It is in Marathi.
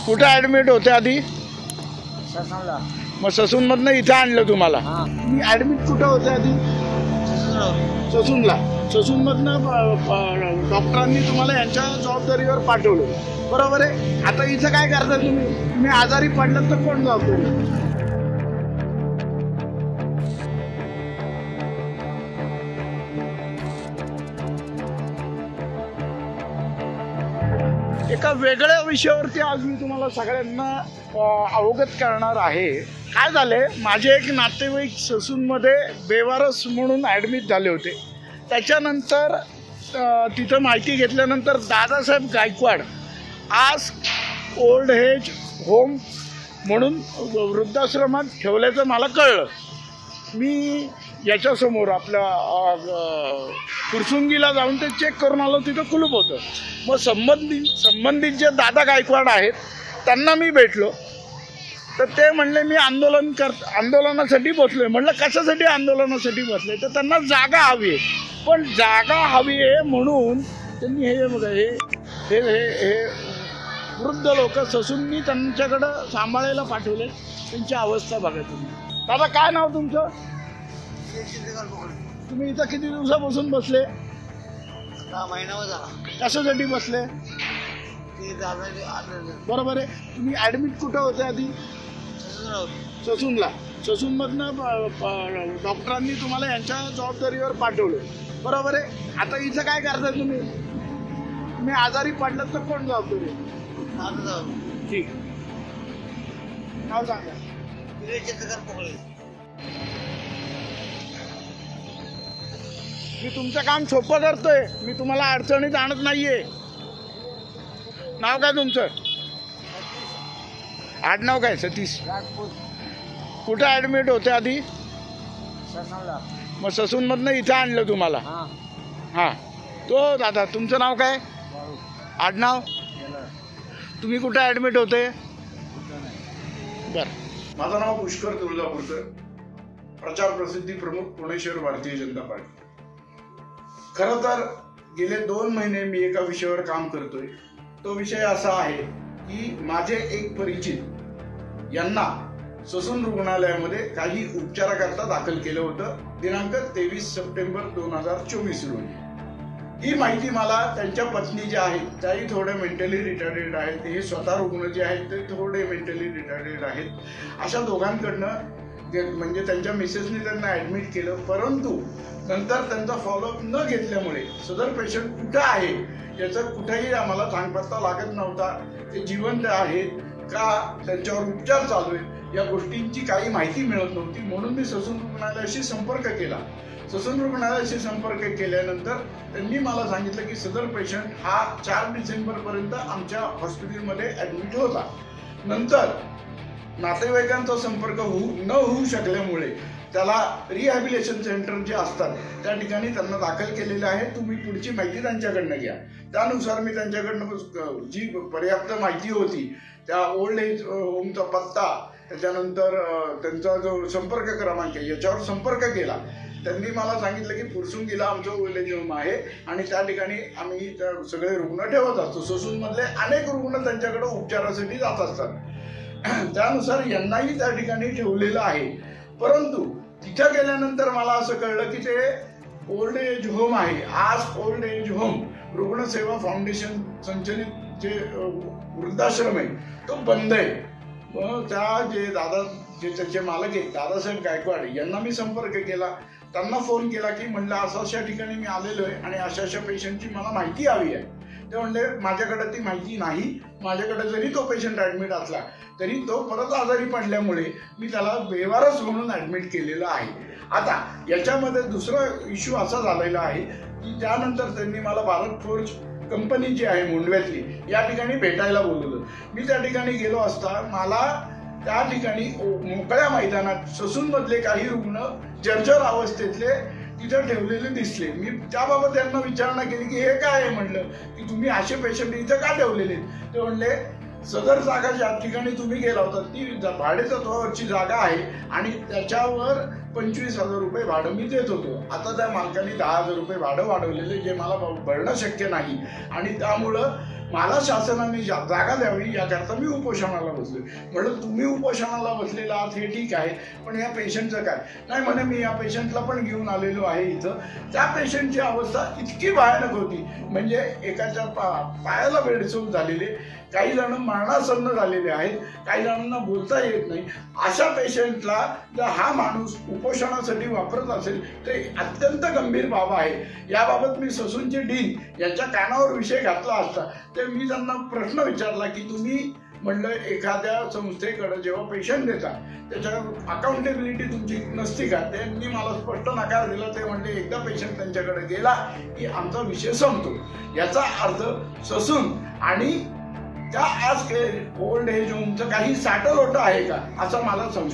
कुठे ऍडमिट होते आधी? ससूनला. मग ससूनमधनं इथं आणलं तुम्हाला? मी ऍडमिट कुठं होते आधी? ससूनला. ससूनमधनं डॉक्टरांनी तुम्हाला यांच्या जबाबदारीवर पाठवलं, बरोबर आहे. आता इथं काय करता तुम्ही आजारी पडलात तर कोण जबाबदारी? एका वेगळ्या विषयावरती आज मी तुम्हाला सगळ्यांना अवगत करणार आहे. काय झालंय, माझे एक नातेवाईक ससूनमध्ये बेवारस म्हणून ॲडमिट झाले होते. त्याच्यानंतर तिथं माहिती घेतल्यानंतर दादासाहेब गायकवाड आज ओल्ड एज होम म्हणून वृद्धाश्रमात ठेवल्याचं मला कळलं. मी याच्यासमोर आपल्या फुरसुंगीला जाऊन ते चेक करून आलो, तिथं कुलूप होतं. मग संबंधित जे दादा गायकवाड आहेत त्यांना मी भेटलो, तर ते म्हणले मी आंदोलनासाठी बसलोय. म्हणलं कशासाठी आंदोलनासाठी बसले? तर त्यांना जागा हवी आहे. पण जागा हवी आहे म्हणून त्यांनी हे बघा हे हे हे वृद्ध लोक ससूननी त्यांच्याकडं सांभाळायला पाठवले. त्यांची अवस्था बघा तुम्ही. दादा काय नाव तुमचं? तुम्ही इथं किती दिवसापासून बसले? महिनाभर झाला. कशासाठी बसले? बरोबर आहे. तुम्ही ऍडमिट कुठं होते आधी? ससूनला. ससूनमधनं डॉक्टरांनी तुम्हाला यांच्या जबाबदारीवर पाठवलं, बरोबर आहे. आता इथं काय करता तुम्ही आजारी पडलात तर कोण जबाबदारी? ठीक. नाव सांगा. मी तुमचं काम सोपं करतोय, मी तुम्हाला अडचणीत आणत नाहीये. नाव काय तुमचं? आडनाव काय? सतीश. कुठं ऍडमिट होते आधी? ससूनला. मग ससूनमधनं इथं आणलं तुम्हाला? हां. तो दादा तुमचं नाव काय? आडनाव? तुम्ही कुठं ऍडमिट होते? बरं. माझं नाव पुष्कर तुळजापूरकर, प्रचार प्रसिद्धी प्रमुख, पुणे शहर, भारतीय जनता पार्टी. खरं तर गेले 2 महिने मी एका विषयावर काम करतोय. तो विषय असा आहे की माझे एक परिचित यांना ससून रुग्णालयामध्ये काही उपचाराकरता दाखल केलं होतं दिनांक 23 सप्टेंबर 2024 रोजी. ही माहिती मला त्यांच्या पत्नी ज्या आहेत त्याही थोड्या मेंटली रिटार्डेड आहेत, हे स्वतः रुग्ण जे आहेत ते थोडे मेंटली रिटार्डेड आहेत, अशा दोघांकडनं म्हणजे त्यांच्या मिसेसनी त्यांना ऍडमिट केलं. परंतु नंतर त्यांचा फॉलोअप न घेतल्यामुळे सदर पेशंट कुठं आहे याचा कुठेही आम्हाला सांगपत्ता लागत नव्हता. ते जिवंत आहेत का, त्यांच्यावर उपचार चालू आहेत, या गोष्टींची काही माहिती मिळत नव्हती. म्हणून मी ससून रुग्णालयाशी संपर्क केला. ससून रुग्णालयाशी संपर्क केल्यानंतर त्यांनी मला सांगितलं की सदर पेशंट हा 4 डिसेंबरपर्यंत आमच्या हॉस्पिटलमध्ये ऍडमिट होता. नंतर नातेवाईकांचा संपर्क न होऊ शकल्यामुळे त्याला रिहॅबिलिटेशन सेंटर जे असतात त्या ठिकाणी त्यांना दाखल केलेलं आहे. तुम्ही पुढची माहिती त्यांच्याकडनं घ्या. त्यानुसार मी त्यांच्याकडनं जी पर्याप्त माहिती होती त्या ओल्ड एज होमचा पत्ता, त्याच्यानंतर त्यांचा जो संपर्क क्रमांक याच्यावर संपर्क केला. त्यांनी मला सांगितलं की फुरसुंगीला आमचं ओल्ड एज होम आहे आणि त्या ठिकाणी आम्ही सगळे रुग्ण ठेवत असतो. ससूनमधले अनेक रुग्ण त्यांच्याकडे उपचारासाठी जात असतात. त्यानुसार यांनाही त्या ठिकाणी ठेवलेलं आहे. परंतु तिथं गेल्यानंतर मला असं कळलं की ते ओल्ड एज होम आहे. आज ओल्ड एज होम रुग्णसेवा फाउंडेशन संचलित जे वृद्धाश्रम आहे तो बंद आहे. त्या जे त्याचे मालक आहेत दादासाहेब गायकवाड यांना मी संपर्क केला. त्यांना फोन केला की म्हणलं अशा ठिकाणी मी आलेलो आहे आणि अशा पेशंटची मला माहिती हवी आहे. ते म्हणले माझ्याकडे ती माहिती नाही. माझ्याकडे जरी तो पेशंट ऍडमिट असला तरी तो परत आजारी पडल्यामुळे मी त्याला बेवारस म्हणून ऍडमिट केलेलं आहे. आता याच्यामध्ये दुसरा इश्यू असा झालेला आहे की त्यानंतर त्यांनी मला भारत फोर्ज कंपनी जी आहे मुंडव्यातली या ठिकाणी भेटायला बोलवलं. मी त्या ठिकाणी गेलो असता मला त्या ठिकाणी मोकळ्या मैदानात ससूनमधले काही रुग्ण जर्जर अवस्थेतले तिथं ठेवलेले दिसले. मी त्याबाबत त्यांना विचारणा केली की हे काय आहे. म्हणलं की तुम्ही असे पेशंट इथं का ठेवलेले? ते म्हणले सदर जागा ज्या ठिकाणी तुम्ही गेला होता ती भाडेतत्वावरची जागा आहे आणि त्याच्यावर 25,000 रुपये भाडं मी देत होतो. आता त्या मालकाने 10,000 रुपये भाडं वाढवलेले, जे मला भरणं शक्य नाही आणि त्यामुळं मला शासनाने जागा द्यावी याकरता मी उपोषणाला बसलो. म्हणलं तुम्ही उपोषणाला बसलेला आहात हे ठीक आहे, पण या पेशंटचं काय? नाही म्हणे मी या पेशंटला पण घेऊन आलेलो आहे इथं. त्या पेशंटची अवस्था इतकी भयानक होती, म्हणजे एकाच्या पायाला बेडसूट झालेले, काही जण मरणासन्न झालेले आहेत, काही जणांना बोलता येत नाही. अशा पेशंटला जर हा माणूस उपोषणासाठी वापरत असेल तर अत्यंत गंभीर बाब आहे. याबाबत मी ससूनचे डीन यांच्या कानावर विषय घातला असता तर मी त्यांना प्रश्न विचारला की तुम्ही म्हणलं एखाद्या संस्थेकडे जेव्हा पेशंट देता त्याच्यावर अकाउंटेबिलिटी तुमची नसती का? त्यांनी मला स्पष्ट नकार दिला. ते म्हणले एकदा पेशंट त्यांच्याकडे गेला की आमचा विषय संपतो. याचा अर्थ ससून आणि त्या आज ओल्ड एज होमचं काही साठं लोटं आहे का, असा मला संशय.